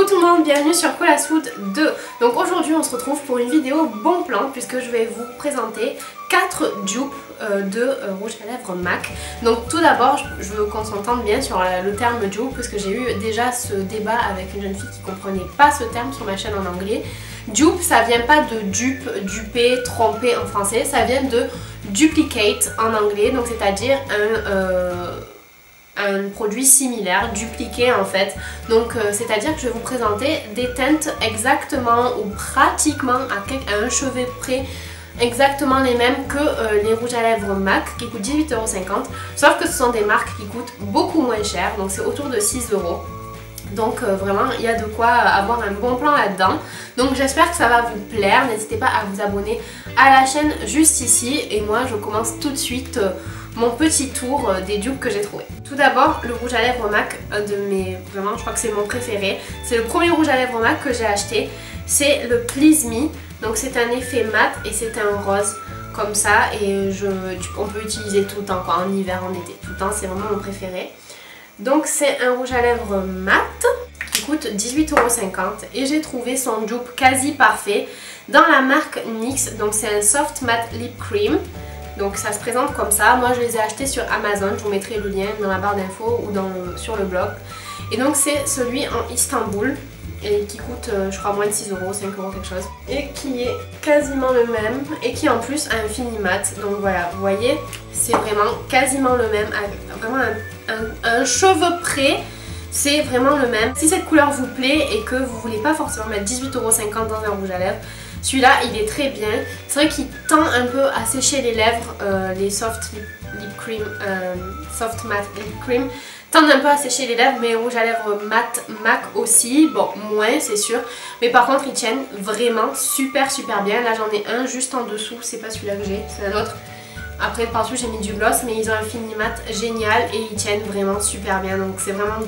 Coucou tout le monde, bienvenue sur Cola's Food 2. Donc aujourd'hui on se retrouve pour une vidéo bon plan puisque je vais vous présenter 4 dupes de rouge à lèvres MAC. Donc tout d'abord je veux qu'on s'entende bien sur le terme dupe parce que j'ai eu déjà ce débat avec une jeune fille qui comprenait pas ce terme sur ma chaîne en anglais. Dupe ça vient pas de dupe, duper, tromper en français, ça vient de duplicate en anglais, donc c'est à dire un produit similaire, dupliqué en fait. Donc c'est à dire que je vais vous présenter des teintes exactement ou pratiquement à un chevet près, exactement les mêmes que les rouges à lèvres MAC qui coûtent 18,50 €, sauf que ce sont des marques qui coûtent beaucoup moins cher, donc c'est autour de 6 €. Donc vraiment il y a de quoi avoir un bon plan là-dedans. Donc j'espère que ça va vous plaire, n'hésitez pas à vous abonner à la chaîne juste ici et moi je commence tout de suite mon petit tour des dupes que j'ai trouvé. Tout d'abord le rouge à lèvres MAC, un de mes, vraiment je crois que c'est mon préféré, c'est le premier rouge à lèvres MAC que j'ai acheté, c'est le Please Me. Donc c'est un effet mat et c'est un rose comme ça et on peut utiliser tout le temps quoi, en hiver, en été, tout le temps, c'est vraiment mon préféré. Donc c'est un rouge à lèvres mat qui coûte 18,50 € et j'ai trouvé son dupe quasi parfait dans la marque NYX. Donc c'est un soft matte lip cream. Donc ça se présente comme ça. Moi je les ai achetés sur Amazon, je vous mettrai le lien dans la barre d'infos ou sur le blog. Et donc c'est celui en Istanbul et qui coûte je crois moins de 6 €, 5 € quelque chose. Et qui est quasiment le même et qui en plus a un fini mat. Donc voilà, vous voyez, c'est vraiment quasiment le même, vraiment un cheveu près. C'est vraiment le même. Si cette couleur vous plaît et que vous voulez pas forcément mettre 18,50 € dans un rouge à lèvres, celui-là il est très bien. C'est vrai qu'il tend un peu à sécher les lèvres, les soft lip cream, soft matte lip cream tendent un peu à sécher les lèvres, mais rouge à lèvres mat MAC aussi, bon moins c'est sûr, mais par contre ils tiennent vraiment super bien. Là j'en ai un juste en dessous, c'est pas celui-là que j'ai, c'est un autre. Après par-dessus j'ai mis du gloss, mais ils ont un fini mat génial et ils tiennent vraiment super bien, donc c'est vraiment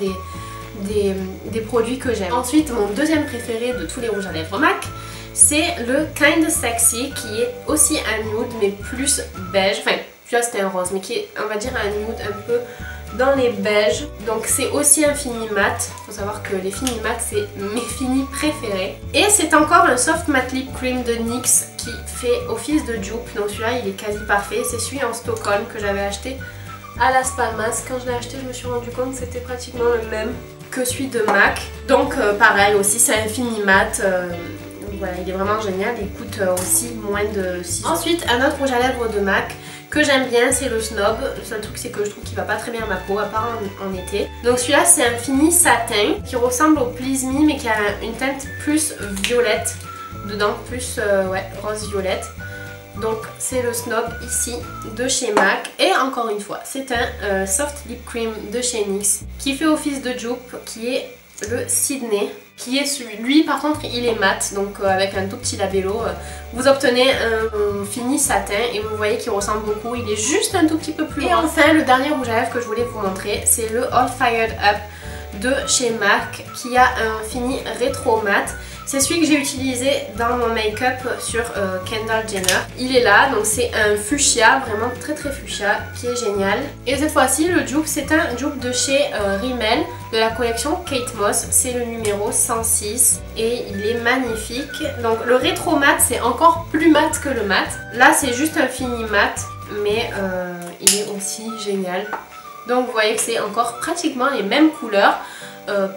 des produits que j'aime. Ensuite mon deuxième préféré de tous les rouges à lèvres MAC, c'est le Kinda Sexy qui est aussi un nude mais plus beige, enfin celui-là c'était un rose mais qui est on va dire un nude un peu dans les beiges. Donc c'est aussi un fini mat, faut savoir que les fini mat c'est mes finis préférés. Et c'est encore un soft matte lip cream de NYX qui fait office de dupe, donc celui-là il est quasi parfait. C'est celui en Stockholm que j'avais acheté à Las Palmas. Quand je l'ai acheté je me suis rendu compte que c'était pratiquement le même que celui de MAC. Donc pareil aussi, c'est un fini mat. Voilà, il est vraiment génial, il coûte aussi moins de 6 €. Ensuite un autre rouge à lèvres de MAC que j'aime bien, c'est le Snob. Le seul truc c'est que je trouve qu'il va pas très bien à ma peau, à part en été. Donc celui-là c'est un fini satin qui ressemble au Please Me mais qui a une teinte plus violette dedans, plus ouais, rose violette. Donc c'est le Snob ici de chez MAC. Et encore une fois c'est un soft lip cream de chez NYX qui fait office de dupe, qui est le Sydney, qui est celui, lui par contre il est mat, donc avec un tout petit labello, vous obtenez un fini satin et vous voyez qu'il ressemble beaucoup, il est juste un tout petit peu plus. Et enfin le dernier rouge à lèvres que je voulais vous montrer, c'est le All Fired Up de chez MAC qui a un fini rétro mat. C'est celui que j'ai utilisé dans mon make-up sur Kendall Jenner. Il est là, donc c'est un fuchsia, vraiment très fuchsia, qui est génial. Et cette fois-ci, le dupe, c'est un dupe de chez Rimmel, de la collection Kate Moss. C'est le numéro 106 et il est magnifique. Donc le rétro mat, c'est encore plus mat que le mat. Là, c'est juste un fini mat, mais il est aussi génial. Donc vous voyez que c'est encore pratiquement les mêmes couleurs.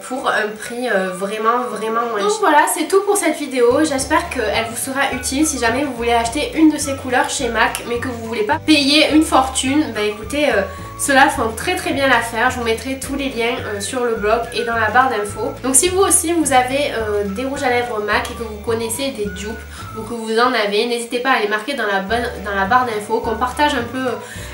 Pour un prix vraiment moins cher. Donc voilà, c'est tout pour cette vidéo. J'espère qu'elle vous sera utile si jamais vous voulez acheter une de ces couleurs chez MAC mais que vous voulez pas payer une fortune. Bah écoutez, ceux-là font très bien l'affaire. Je vous mettrai tous les liens sur le blog et dans la barre d'infos. Donc si vous aussi vous avez des rouges à lèvres MAC et que vous connaissez des dupes ou que vous en avez, n'hésitez pas à les marquer dans la barre d'infos, qu'on partage un peu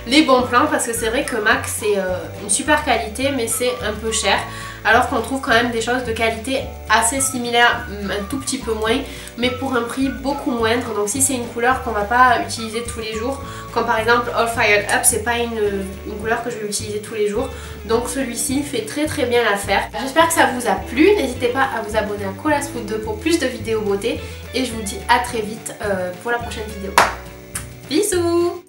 les bons plans, parce que c'est vrai que MAC c'est une super qualité mais c'est un peu cher, alors qu'on trouve quand même des choses de qualité assez similaires, un tout petit peu moins, mais pour un prix beaucoup moindre. Donc si c'est une couleur qu'on va pas utiliser tous les jours, comme par exemple All Fired Up, c'est pas une couleur que je vais utiliser tous les jours, donc celui-ci fait très bien l'affaire. J'espère que ça vous a plu, n'hésitez pas à vous abonner à Cola's Food 2 pour plus de vidéos beauté, et je vous dis à très vite pour la prochaine vidéo. Bisous!